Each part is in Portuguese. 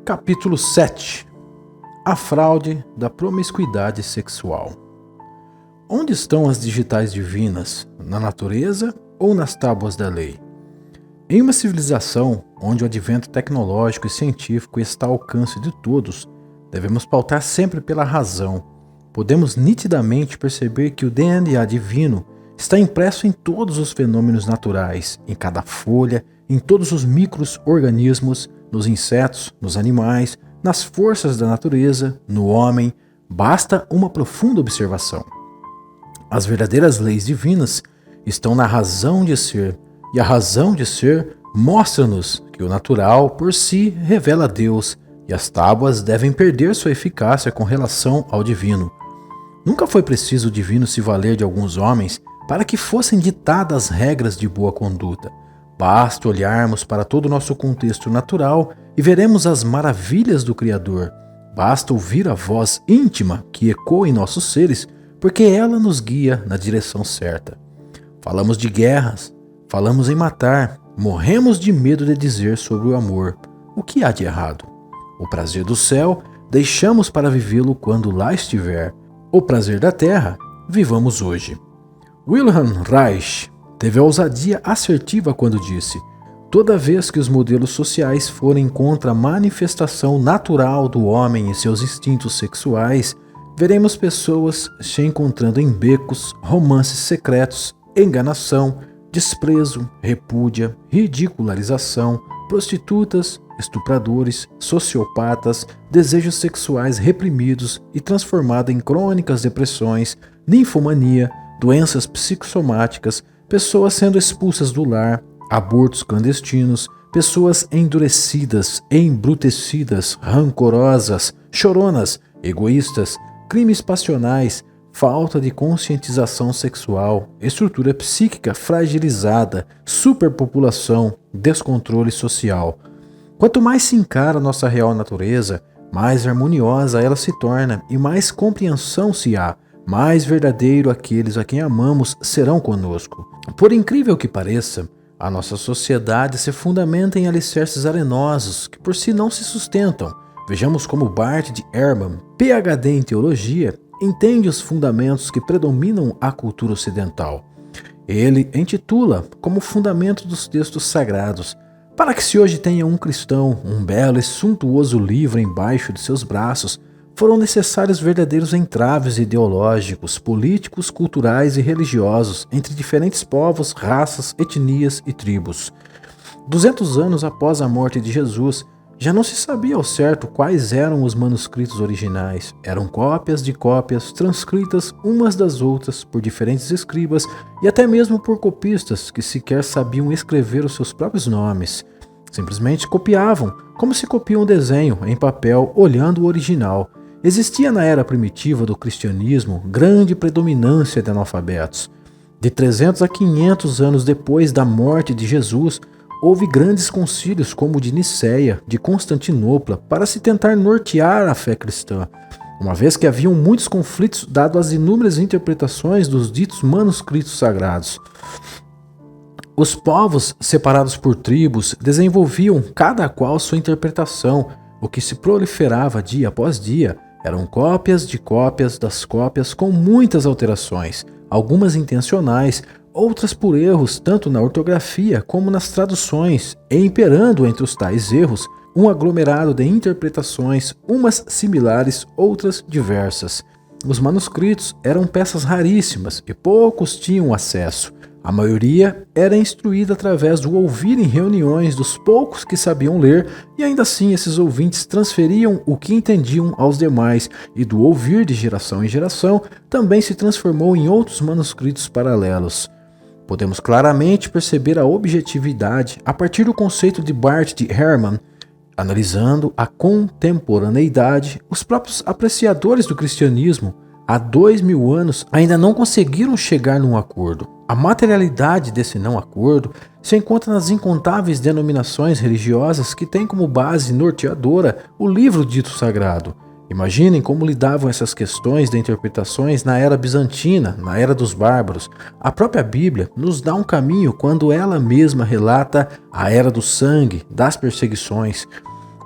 Capítulo 7. A fraude da promiscuidade sexual. Onde estão as digitais divinas? Na natureza ou nas tábuas da lei? Em uma civilização onde o advento tecnológico e científico está ao alcance de todos, devemos pautar sempre pela razão. Podemos nitidamente perceber que o DNA divino está impresso em todos os fenômenos naturais, em cada folha, em todos os micro-organismos, nos insetos, nos animais, nas forças da natureza, no homem. Basta uma profunda observação. As verdadeiras leis divinas estão na razão de ser, e a razão de ser mostra-nos que o natural por si revela Deus, e as tábuas devem perder sua eficácia com relação ao divino. Nunca foi preciso o divino se valer de alguns homens para que fossem ditadas regras de boa conduta. Basta olharmos para todo o nosso contexto natural e veremos as maravilhas do Criador. Basta ouvir a voz íntima que ecoa em nossos seres, porque ela nos guia na direção certa. Falamos de guerras, falamos em matar, morremos de medo de dizer sobre o amor. O que há de errado? O prazer do céu deixamos para vivê-lo quando lá estiver. O prazer da terra, vivamos hoje. Wilhelm Reich teve a ousadia assertiva quando disse: toda vez que os modelos sociais forem contra a manifestação natural do homem e seus instintos sexuais, veremos pessoas se encontrando em becos, romances secretos, enganação, desprezo, repúdia, ridicularização, prostitutas, estupradores, sociopatas, desejos sexuais reprimidos e transformado em crônicas depressões, ninfomania, doenças psicossomáticas, pessoas sendo expulsas do lar, abortos clandestinos, pessoas endurecidas, embrutecidas, rancorosas, choronas, egoístas, crimes passionais, falta de conscientização sexual, estrutura psíquica fragilizada, superpopulação, descontrole social. Quanto mais se encara nossa real natureza, mais harmoniosa ela se torna e mais compreensão se há, mais verdadeiro aqueles a quem amamos serão conosco. Por incrível que pareça, a nossa sociedade se fundamenta em alicerces arenosos que por si não se sustentam. Vejamos como Bart de Ehrman, PhD em teologia, entende os fundamentos que predominam a cultura ocidental. Ele intitula como fundamento dos textos sagrados: para que se hoje tenha um cristão, um belo e suntuoso livro embaixo de seus braços, foram necessários verdadeiros entraves ideológicos, políticos, culturais e religiosos entre diferentes povos, raças, etnias e tribos. 200 anos após a morte de Jesus, já não se sabia ao certo quais eram os manuscritos originais. Eram cópias de cópias transcritas umas das outras por diferentes escribas e até mesmo por copistas que sequer sabiam escrever os seus próprios nomes. Simplesmente copiavam, como se copia um desenho em papel olhando o original. Existia na era primitiva do cristianismo grande predominância de analfabetos. De 300 a 500 anos depois da morte de Jesus, houve grandes concílios como o de Niceia, de Constantinopla, para se tentar nortear a fé cristã, uma vez que haviam muitos conflitos dado as inúmeras interpretações dos ditos manuscritos sagrados. Os povos, separados por tribos, desenvolviam cada qual sua interpretação, o que se proliferava dia após dia. Eram cópias de cópias das cópias com muitas alterações, algumas intencionais, outras por erros tanto na ortografia como nas traduções, e imperando entre os tais erros um aglomerado de interpretações, umas similares, outras diversas. Os manuscritos eram peças raríssimas e poucos tinham acesso. A maioria era instruída através do ouvir em reuniões dos poucos que sabiam ler, e ainda assim esses ouvintes transferiam o que entendiam aos demais, e do ouvir de geração em geração também se transformou em outros manuscritos paralelos. Podemos claramente perceber a objetividade a partir do conceito de Bart de Ehrman. Analisando a contemporaneidade, os próprios apreciadores do cristianismo há 2000 anos ainda não conseguiram chegar num acordo. A materialidade desse não acordo se encontra nas incontáveis denominações religiosas que têm como base norteadora o livro dito sagrado. Imaginem como lidavam essas questões de interpretações na era bizantina, na era dos bárbaros. A própria Bíblia nos dá um caminho quando ela mesma relata a era do sangue, das perseguições.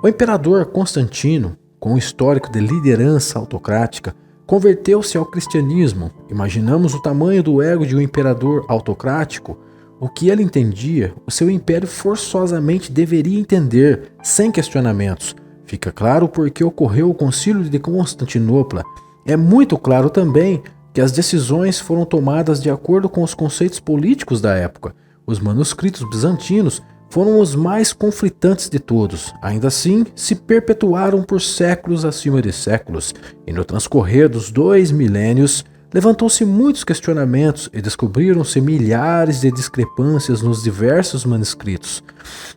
O imperador Constantino, com um histórico de liderança autocrática, converteu-se ao cristianismo. Imaginamos o tamanho do ego de um imperador autocrático. O que ele entendia, o seu império forçosamente deveria entender, sem questionamentos. Fica claro porque ocorreu o Concílio de Constantinopla. É muito claro também que as decisões foram tomadas de acordo com os conceitos políticos da época. Os manuscritos bizantinos foram os mais conflitantes de todos. Ainda assim, se perpetuaram por séculos acima de séculos, e no transcorrer dos 2 milênios, levantou-se muitos questionamentos e descobriram-se milhares de discrepâncias nos diversos manuscritos.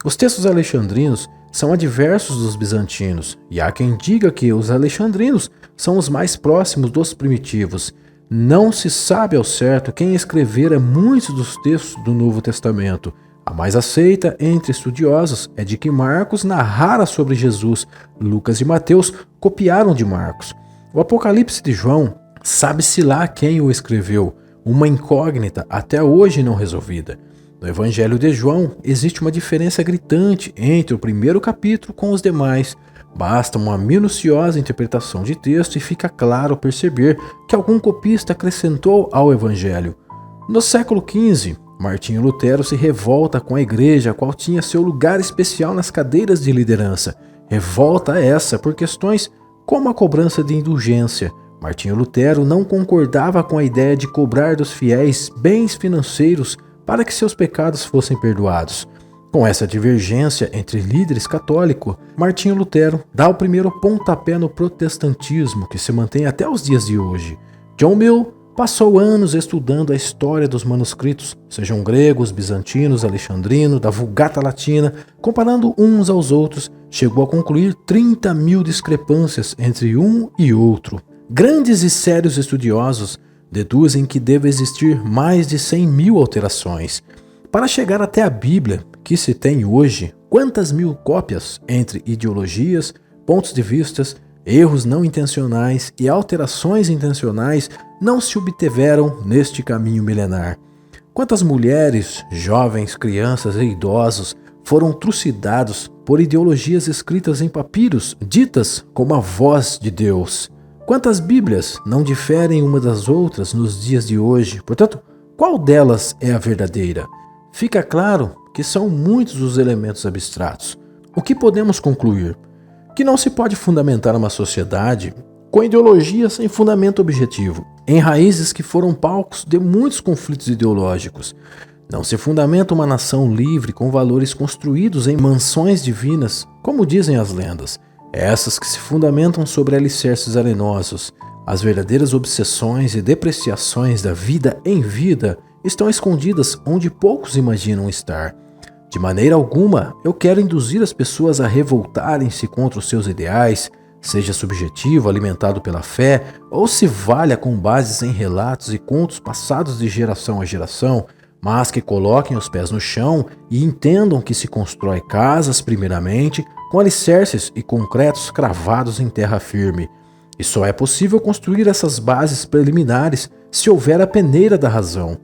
Os textos alexandrinos são adversos dos bizantinos, e há quem diga que os alexandrinos são os mais próximos dos primitivos. Não se sabe ao certo quem escrevera muitos dos textos do Novo Testamento. A mais aceita entre estudiosos é de que Marcos narrara sobre Jesus. Lucas e Mateus copiaram de Marcos. O Apocalipse de João, sabe-se lá quem o escreveu, uma incógnita até hoje não resolvida. No Evangelho de João existe uma diferença gritante entre o primeiro capítulo com os demais. Basta uma minuciosa interpretação de texto e fica claro perceber que algum copista acrescentou ao Evangelho. No século XV, Martinho Lutero se revolta com a igreja, a qual tinha seu lugar especial nas cadeiras de liderança. Revolta essa por questões como a cobrança de indulgência. Martinho Lutero não concordava com a ideia de cobrar dos fiéis bens financeiros para que seus pecados fossem perdoados. Com essa divergência entre líderes católicos, Martinho Lutero dá o primeiro pontapé no protestantismo, que se mantém até os dias de hoje. John Mill passou anos estudando a história dos manuscritos, sejam gregos, bizantinos, alexandrinos, da Vulgata Latina, comparando uns aos outros, chegou a concluir 30.000 discrepâncias entre um e outro. Grandes e sérios estudiosos deduzem que deve existir mais de 100.000 alterações. Para chegar até a Bíblia, que se tem hoje, quantas mil cópias entre ideologias, pontos de vistas, erros não intencionais e alterações intencionais não se obtiveram neste caminho milenar? Quantas mulheres, jovens, crianças e idosos foram trucidados por ideologias escritas em papiros, ditas como a voz de Deus? Quantas Bíblias não diferem uma das outras nos dias de hoje? Portanto, qual delas é a verdadeira? Fica claro que são muitos os elementos abstratos. O que podemos concluir? Que não se pode fundamentar uma sociedade com ideologias sem fundamento objetivo, em raízes que foram palcos de muitos conflitos ideológicos. Não se fundamenta uma nação livre com valores construídos em mansões divinas, como dizem as lendas, essas que se fundamentam sobre alicerces arenosos. As verdadeiras obsessões e depreciações da vida em vida estão escondidas onde poucos imaginam estar. De maneira alguma, eu quero induzir as pessoas a revoltarem-se contra os seus ideais, seja subjetivo, alimentado pela fé, ou se valha com bases em relatos e contos passados de geração a geração, mas que coloquem os pés no chão e entendam que se constrói casas, primeiramente, com alicerces e concretos cravados em terra firme. E só é possível construir essas bases preliminares se houver a peneira da razão.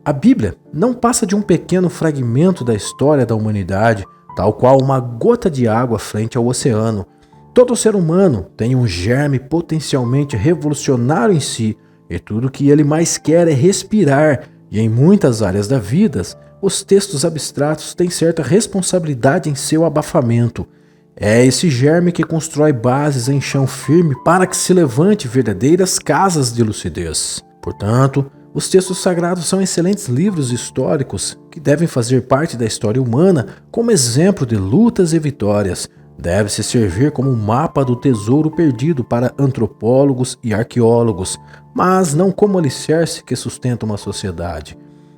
A Bíblia não passa de um pequeno fragmento da história da humanidade, tal qual uma gota de água frente ao oceano. Todo ser humano tem um germe potencialmente revolucionário em si, e tudo que ele mais quer é respirar, e em muitas áreas da vida, os textos abstratos têm certa responsabilidade em seu abafamento. É esse germe que constrói bases em chão firme para que se levante verdadeiras casas de lucidez. Portanto, os textos sagrados são excelentes livros históricos que devem fazer parte da história humana como exemplo de lutas e vitórias. Deve-se servir como um mapa do tesouro perdido para antropólogos e arqueólogos, mas não como alicerce que sustenta uma sociedade.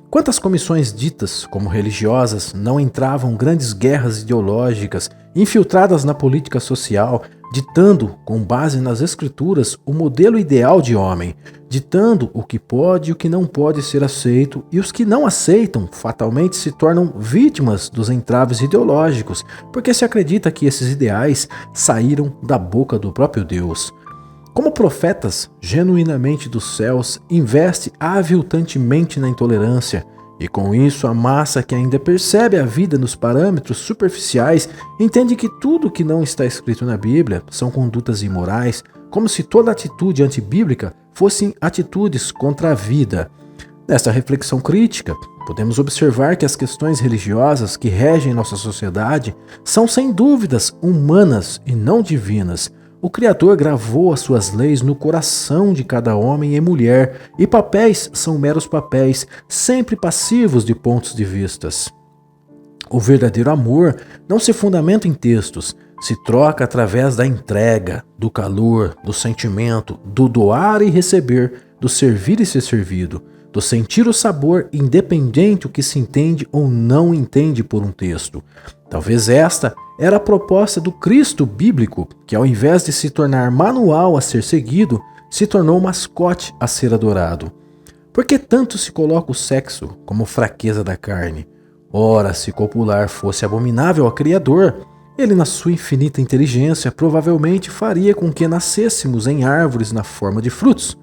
Quantas comissões ditas como religiosas não entravam grandes guerras ideológicas infiltradas na política social, ditando, com base nas escrituras, o modelo ideal de homem, ditando o que pode e o que não pode ser aceito, e os que não aceitam fatalmente se tornam vítimas dos entraves ideológicos, porque se acredita que esses ideais saíram da boca do próprio Deus. Como profetas genuinamente dos céus, investe aviltantemente na intolerância, E com isso, a massa que ainda percebe a vida nos parâmetros superficiais entende que tudo que não está escrito na Bíblia são condutas imorais, como se toda atitude antibíblica fossem atitudes contra a vida. Nesta reflexão crítica, podemos observar que as questões religiosas que regem nossa sociedade são sem dúvidas humanas e não divinas. O Criador gravou as suas leis no coração de cada homem e mulher, e papéis são meros papéis, sempre passivos de pontos de vistas. O verdadeiro amor não se fundamenta em textos, se troca através da entrega, do calor, do sentimento, do doar e receber, do servir e ser servido, do sentir o sabor independente o que se entende ou não entende por um texto. Talvez esta era a proposta do Cristo bíblico, que ao invés de se tornar manual a ser seguido, se tornou mascote a ser adorado. Por que tanto se coloca o sexo como fraqueza da carne? Ora, se copular fosse abominável ao Criador, ele na sua infinita inteligência provavelmente faria com que nascêssemos em árvores na forma de frutos.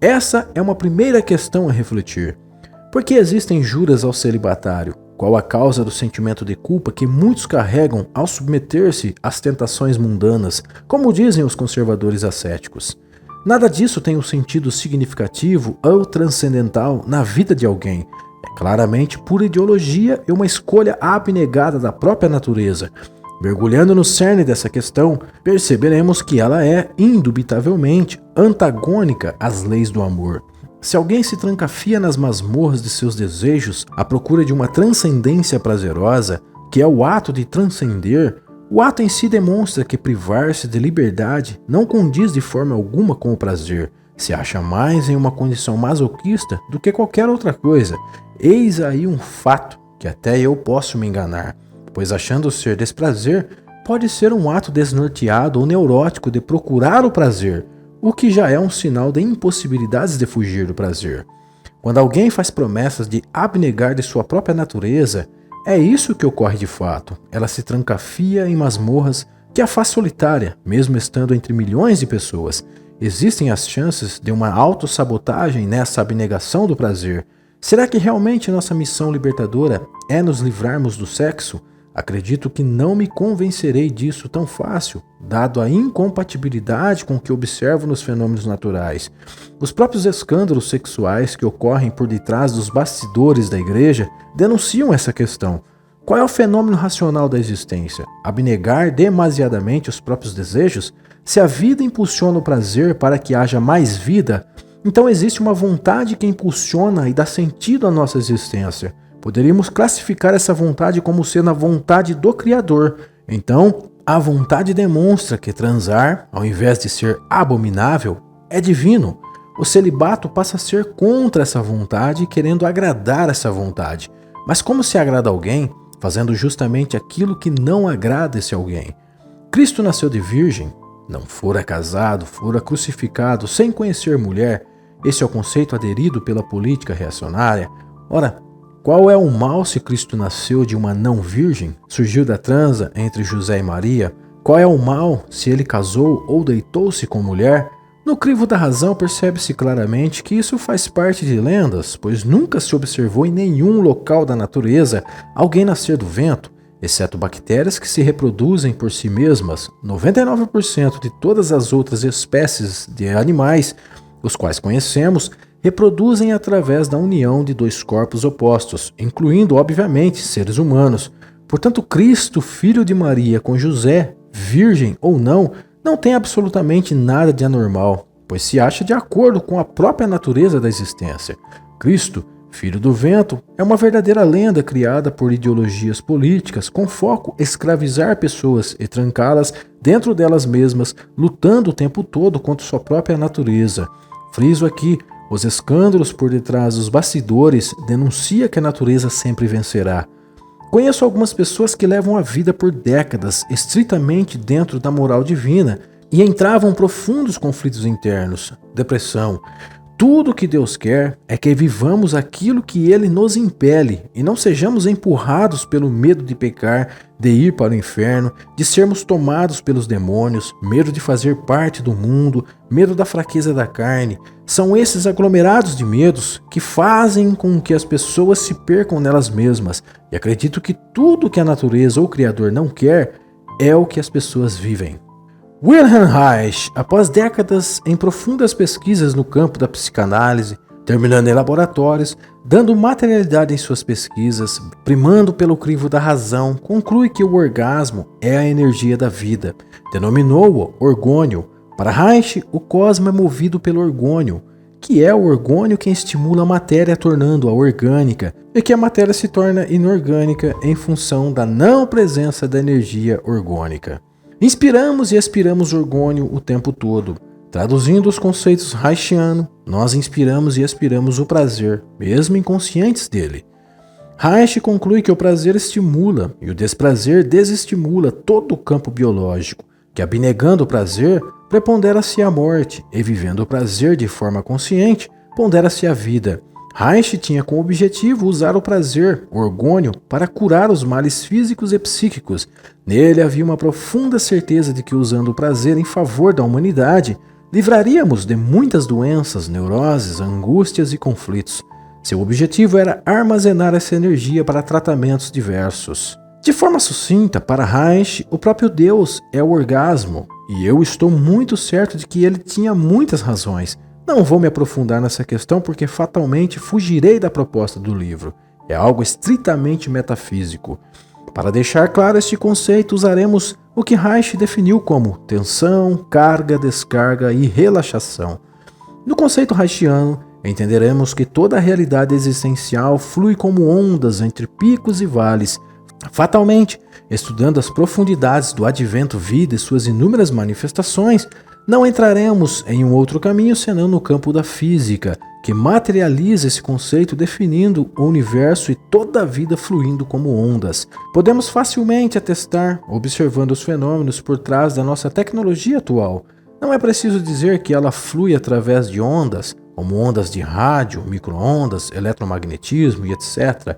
Essa é uma primeira questão a refletir. Por que existem juras ao celibatário? Qual a causa do sentimento de culpa que muitos carregam ao submeter-se às tentações mundanas, como dizem os conservadores ascéticos? Nada disso tem um sentido significativo ou transcendental na vida de alguém. É claramente pura ideologia e uma escolha abnegada da própria natureza. Mergulhando no cerne dessa questão, perceberemos que ela é, indubitavelmente, antagônica às leis do amor. Se alguém se trancafia nas masmorras de seus desejos à procura de uma transcendência prazerosa, que é o ato de transcender, o ato em si demonstra que privar-se de liberdade não condiz de forma alguma com o prazer, se acha mais em uma condição masoquista do que qualquer outra coisa. Eis aí um fato que até eu posso me enganar, pois achando ser desprazer, pode ser um ato desnorteado ou neurótico de procurar o prazer, o que já é um sinal de impossibilidades de fugir do prazer. Quando alguém faz promessas de abnegar de sua própria natureza, é isso que ocorre de fato. Ela se trancafia em masmorras que a faz solitária, mesmo estando entre milhões de pessoas. Existem as chances de uma autossabotagem nessa abnegação do prazer. Será que realmente nossa missão libertadora é nos livrarmos do sexo? Acredito que não me convencerei disso tão fácil, dado a incompatibilidade com o que observo nos fenômenos naturais. Os próprios escândalos sexuais que ocorrem por detrás dos bastidores da igreja denunciam essa questão. Qual é o fenômeno racional da existência? Abnegar demasiadamente os próprios desejos? Se a vida impulsiona o prazer para que haja mais vida, então existe uma vontade que impulsiona e dá sentido à nossa existência. Poderíamos classificar essa vontade como sendo a vontade do Criador. Então, a vontade demonstra que transar, ao invés de ser abominável, é divino. O celibato passa a ser contra essa vontade, querendo agradar essa vontade. Mas como se agrada alguém, fazendo justamente aquilo que não agrada esse alguém? Cristo nasceu de virgem, não fora casado, fora crucificado sem conhecer mulher. Esse é o conceito aderido pela política reacionária. Ora, qual é o mal se Cristo nasceu de uma não virgem, surgiu da transa entre José e Maria? Qual é o mal se ele casou ou deitou-se com mulher? No crivo da razão percebe-se claramente que isso faz parte de lendas, pois nunca se observou em nenhum local da natureza alguém nascer do vento, exceto bactérias que se reproduzem por si mesmas. 99% de todas as outras espécies de animais, os quais conhecemos, reproduzem através da união de dois corpos opostos, incluindo, obviamente, seres humanos. Portanto, Cristo, filho de Maria com José, virgem ou não tem absolutamente nada de anormal, pois se acha de acordo com a própria natureza da existência. Cristo, filho do vento, é uma verdadeira lenda criada por ideologias políticas com foco em escravizar pessoas e trancá-las dentro delas mesmas, lutando o tempo todo contra sua própria natureza. Friso aqui, os escândalos por detrás dos bastidores denunciam que a natureza sempre vencerá. Conheço algumas pessoas que levam a vida por décadas estritamente dentro da moral divina e entravam profundos conflitos internos, depressão. Tudo o que Deus quer é que vivamos aquilo que Ele nos impele e não sejamos empurrados pelo medo de pecar, de ir para o inferno, de sermos tomados pelos demônios, medo de fazer parte do mundo, medo da fraqueza da carne. São esses aglomerados de medos que fazem com que as pessoas se percam nelas mesmas. E acredito que tudo que a natureza ou o Criador não quer é o que as pessoas vivem. Wilhelm Reich, após décadas em profundas pesquisas no campo da psicanálise, terminando em laboratórios, dando materialidade em suas pesquisas, primando pelo crivo da razão, conclui que o orgasmo é a energia da vida. Denominou-o orgônio. Para Reich, o cosmo é movido pelo orgônio, que é o orgônio quem estimula a matéria tornando-a orgânica, e que a matéria se torna inorgânica em função da não presença da energia orgânica. Inspiramos e expiramos orgônio o tempo todo. Traduzindo os conceitos reichianos, nós inspiramos e expiramos o prazer, mesmo inconscientes dele. Reich conclui que o prazer estimula e o desprazer desestimula todo o campo biológico, que abnegando o prazer, prepondera-se a morte, e vivendo o prazer de forma consciente, pondera-se a vida. Reich tinha como objetivo usar o prazer, o orgônio, para curar os males físicos e psíquicos. Nele havia uma profunda certeza de que, usando o prazer em favor da humanidade, livraríamos de muitas doenças, neuroses, angústias e conflitos. Seu objetivo era armazenar essa energia para tratamentos diversos. De forma sucinta, para Reich, o próprio Deus é o orgasmo, e eu estou muito certo de que ele tinha muitas razões. Não vou me aprofundar nessa questão porque fatalmente fugirei da proposta do livro. É algo estritamente metafísico. Para deixar claro este conceito, usaremos o que Reich definiu como tensão, carga, descarga e relaxação. No conceito reichiano, entenderemos que toda a realidade existencial flui como ondas entre picos e vales. Fatalmente, estudando as profundidades do advento vida e suas inúmeras manifestações, não entraremos em um outro caminho senão no campo da física, que materializa esse conceito definindo o universo e toda a vida fluindo como ondas. Podemos facilmente atestar, observando os fenômenos por trás da nossa tecnologia atual. Não é preciso dizer que ela flui através de ondas, como ondas de rádio, micro-ondas, eletromagnetismo e etc.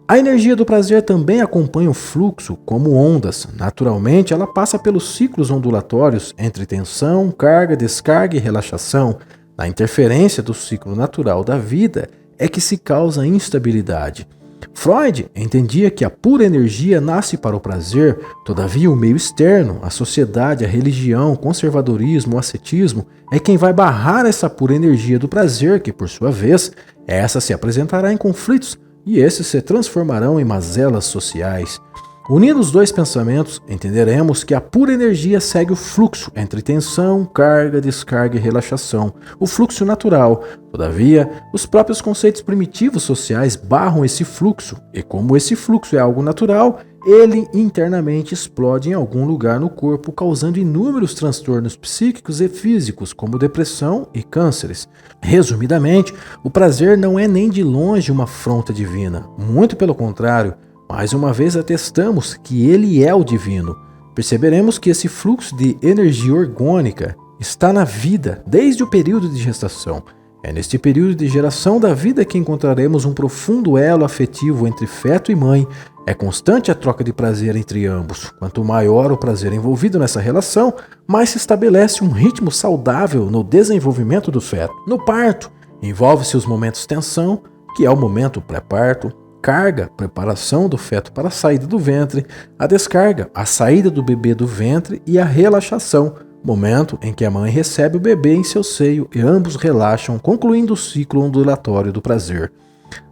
A energia do prazer também acompanha o fluxo como ondas. Naturalmente, ela passa pelos ciclos ondulatórios entre tensão, carga, descarga e relaxação. Na interferência do ciclo natural da vida é que se causa instabilidade. Freud entendia que a pura energia nasce para o prazer, todavia o meio externo, a sociedade, a religião, o conservadorismo, o ascetismo, é quem vai barrar essa pura energia do prazer, que por sua vez, essa se apresentará em conflitos, e esses se transformarão em mazelas sociais. Unindo os dois pensamentos, entenderemos que a pura energia segue o fluxo entre tensão, carga, descarga e relaxação, o fluxo natural. Todavia, os próprios conceitos primitivos sociais barram esse fluxo, e como esse fluxo é algo natural, ele internamente explode em algum lugar no corpo, causando inúmeros transtornos psíquicos e físicos, como depressão e cânceres. Resumidamente, o prazer não é nem de longe uma afronta divina, muito pelo contrário. Mais uma vez atestamos que ele é o divino. Perceberemos que esse fluxo de energia orgânica está na vida desde o período de gestação. É neste período de geração da vida que encontraremos um profundo elo afetivo entre feto e mãe. É constante a troca de prazer entre ambos. Quanto maior o prazer envolvido nessa relação, mais se estabelece um ritmo saudável no desenvolvimento do feto. No parto, envolve-se os momentos tensão, que é o momento pré-parto, carga, preparação do feto para a saída do ventre, a descarga, a saída do bebê do ventre e a relaxação, momento em que a mãe recebe o bebê em seu seio e ambos relaxam, concluindo o ciclo ondulatório do prazer.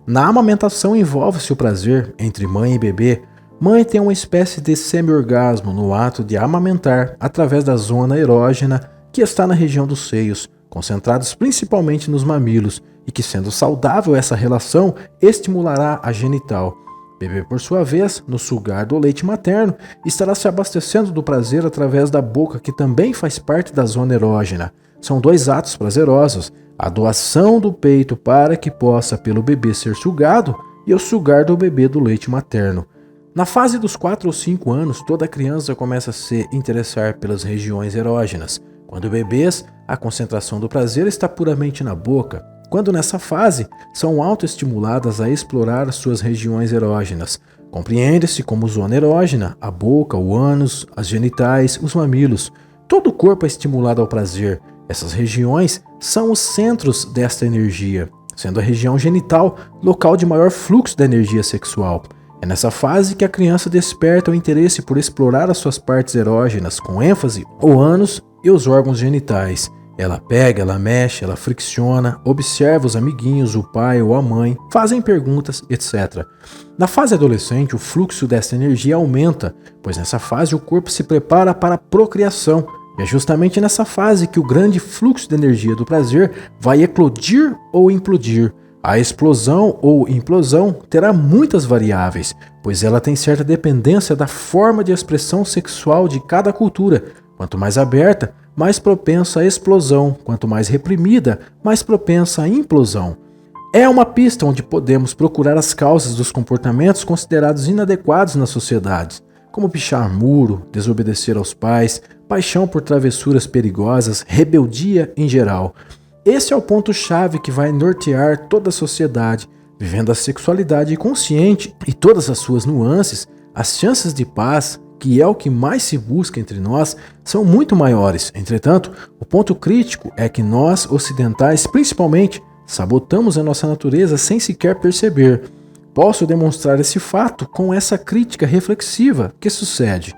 Na amamentação envolve-se o prazer entre mãe e bebê. Mãe tem uma espécie de semi-orgasmo no ato de amamentar através da zona erógena que está na região dos seios, concentrados principalmente nos mamilos, e que, sendo saudável essa relação, estimulará a genital. Bebê, por sua vez, no sugar do leite materno, estará se abastecendo do prazer através da boca, que também faz parte da zona erógena. São dois atos prazerosos: a doação do peito para que possa pelo bebê ser sugado e o sugar do bebê do leite materno. Na fase dos 4 ou 5 anos, toda criança começa a se interessar pelas regiões erógenas. Quando bebês, a concentração do prazer está puramente na boca, quando nessa fase são autoestimuladas a explorar suas regiões erógenas. Compreende-se como zona erógena a boca, o ânus, as genitais, os mamilos. Todo o corpo é estimulado ao prazer. Essas regiões são os centros desta energia, sendo a região genital local de maior fluxo da energia sexual. É nessa fase que a criança desperta o interesse por explorar as suas partes erógenas, com ênfase o ânus e os órgãos genitais. Ela pega, ela mexe, ela fricciona, observa os amiguinhos, o pai ou a mãe, fazem perguntas, etc. Na fase adolescente, o fluxo dessa energia aumenta, pois nessa fase o corpo se prepara para a procriação. E é justamente nessa fase que o grande fluxo de energia do prazer vai eclodir ou implodir. A explosão ou implosão terá muitas variáveis, pois ela tem certa dependência da forma de expressão sexual de cada cultura. Quanto mais aberta, mais propensa à explosão, quanto mais reprimida, mais propensa à implosão. É uma pista onde podemos procurar as causas dos comportamentos considerados inadequados na sociedade, como pichar muro, desobedecer aos pais, paixão por travessuras perigosas, rebeldia em geral. Esse é o ponto-chave que vai nortear toda a sociedade. Vivendo a sexualidade consciente e todas as suas nuances, as chances de paz, que é o que mais se busca entre nós, são muito maiores. Entretanto, o ponto crítico é que nós, ocidentais principalmente, sabotamos a nossa natureza sem sequer perceber. Posso demonstrar esse fato com essa crítica reflexiva que sucede.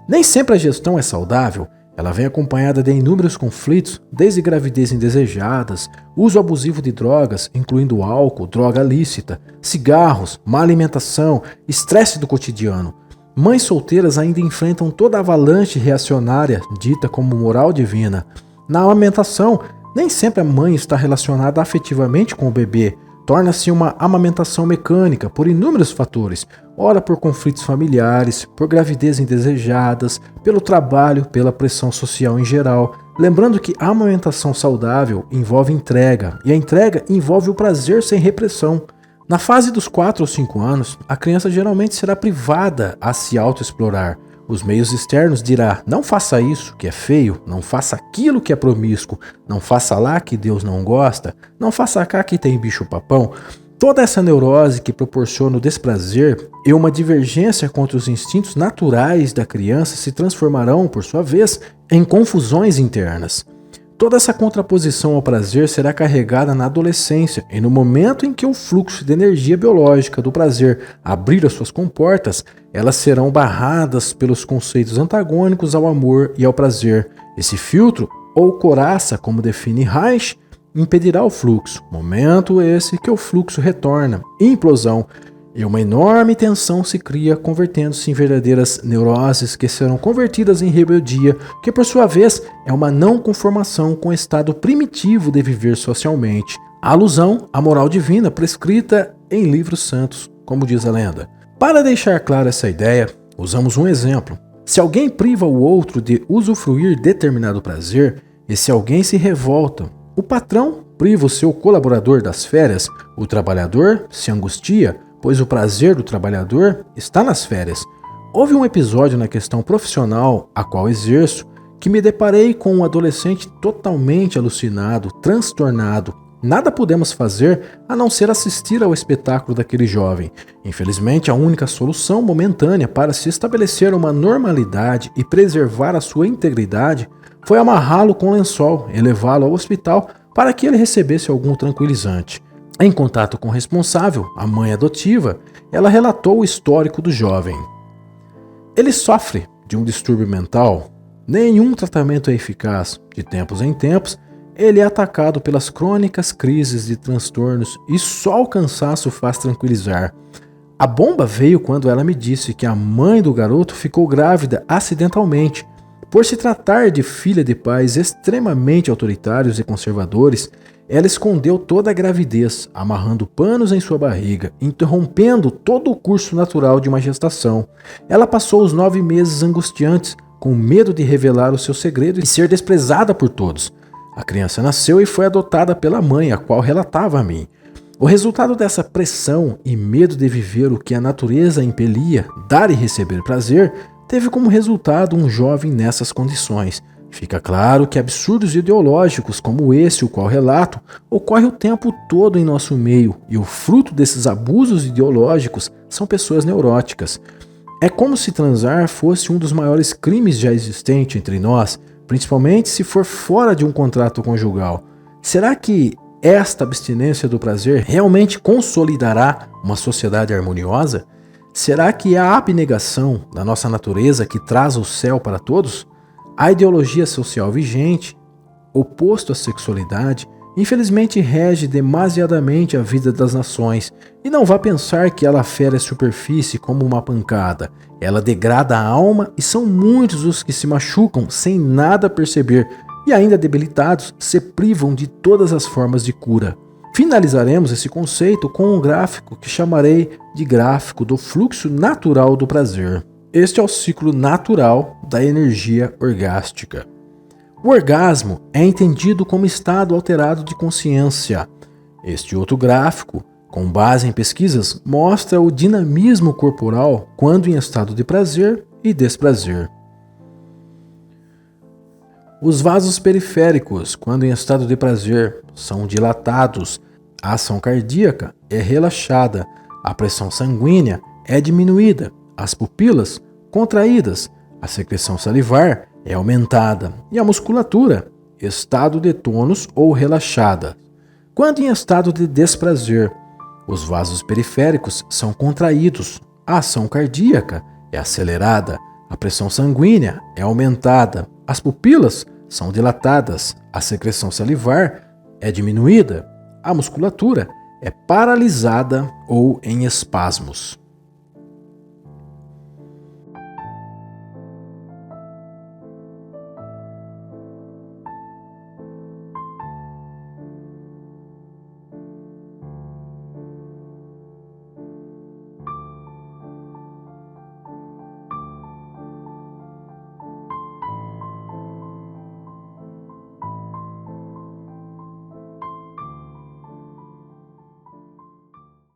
Nem sempre a gestão é saudável. Ela vem acompanhada de inúmeros conflitos, desde gravidez indesejadas, uso abusivo de drogas, incluindo álcool, droga lícita, cigarros, má alimentação, estresse do cotidiano. Mães solteiras ainda enfrentam toda a avalanche reacionária dita como moral divina. Na amamentação, nem sempre a mãe está relacionada afetivamente com o bebê. Torna-se uma amamentação mecânica por inúmeros fatores, ora por conflitos familiares, por gravidez indesejadas, pelo trabalho, pela pressão social em geral. Lembrando que a amamentação saudável envolve entrega, e a entrega envolve o prazer sem repressão. Na fase dos 4 ou 5 anos, a criança geralmente será privada a se autoexplorar. Os meios externos dirá, não faça isso que é feio, não faça aquilo que é promíscuo, não faça lá que Deus não gosta, não faça cá que tem bicho-papão. Toda essa neurose que proporciona o desprazer e uma divergência contra os instintos naturais da criança se transformarão, por sua vez, em confusões internas. Toda essa contraposição ao prazer será carregada na adolescência e no momento em que o fluxo de energia biológica do prazer abrir as suas comportas, elas serão barradas pelos conceitos antagônicos ao amor e ao prazer. Esse filtro, ou coraça, como define Reich, impedirá o fluxo. Momento esse que o fluxo retorna, implosão, e uma enorme tensão se cria, convertendo-se em verdadeiras neuroses que serão convertidas em rebeldia, que por sua vez é uma não conformação com o estado primitivo de viver socialmente. A alusão à moral divina prescrita em livros santos, como diz a lenda. Para deixar clara essa ideia, usamos um exemplo. Se alguém priva o outro de usufruir determinado prazer, esse alguém se revolta. O patrão priva o seu colaborador das férias, o trabalhador se angustia, pois o prazer do trabalhador está nas férias. Houve um episódio na questão profissional, a qual exerço, que me deparei com um adolescente totalmente alucinado, transtornado. Nada pudemos fazer a não ser assistir ao espetáculo daquele jovem. Infelizmente, a única solução momentânea para se estabelecer uma normalidade e preservar a sua integridade foi amarrá-lo com lençol e levá-lo ao hospital para que ele recebesse algum tranquilizante. Em contato com o responsável, a mãe adotiva, ela relatou o histórico do jovem. Ele sofre de um distúrbio mental. Nenhum tratamento é eficaz. De tempos em tempos, ele é atacado pelas crônicas crises de transtornos e só o cansaço faz tranquilizar. A bomba veio quando ela me disse que a mãe do garoto ficou grávida acidentalmente. Por se tratar de filha de pais extremamente autoritários e conservadores, ela escondeu toda a gravidez, amarrando panos em sua barriga, interrompendo todo o curso natural de uma gestação. Ela passou os 9 meses angustiantes, com medo de revelar o seu segredo e ser desprezada por todos. A criança nasceu e foi adotada pela mãe, a qual relatava a mim. O resultado dessa pressão e medo de viver o que a natureza impelia, dar e receber prazer, teve como resultado um jovem nessas condições. Fica claro que absurdos ideológicos como esse, o qual relato, ocorre o tempo todo em nosso meio, e o fruto desses abusos ideológicos são pessoas neuróticas. É como se transar fosse um dos maiores crimes já existentes entre nós, principalmente se for fora de um contrato conjugal. Será que esta abstinência do prazer realmente consolidará uma sociedade harmoniosa? Será que é a abnegação da nossa natureza que traz o céu para todos? A ideologia social vigente, oposto à sexualidade, infelizmente rege demasiadamente a vida das nações, e não vá pensar que ela fere a superfície como uma pancada. Ela degrada a alma e são muitos os que se machucam sem nada perceber e ainda debilitados se privam de todas as formas de cura. Finalizaremos esse conceito com um gráfico que chamarei de gráfico do fluxo natural do prazer. Este é o ciclo natural da energia orgástica. O orgasmo é entendido como estado alterado de consciência. Este outro gráfico, com base em pesquisas, mostra o dinamismo corporal quando em estado de prazer e desprazer. Os vasos periféricos, quando em estado de prazer, são dilatados, a ação cardíaca é relaxada, a pressão sanguínea é diminuída, as pupilas contraídas, a secreção salivar é aumentada e a musculatura, estado de tônus ou relaxada. Quando em estado de desprazer, os vasos periféricos são contraídos, a ação cardíaca é acelerada, a pressão sanguínea é aumentada, as pupilas são dilatadas, a secreção salivar é diminuída, a musculatura é paralisada ou em espasmos.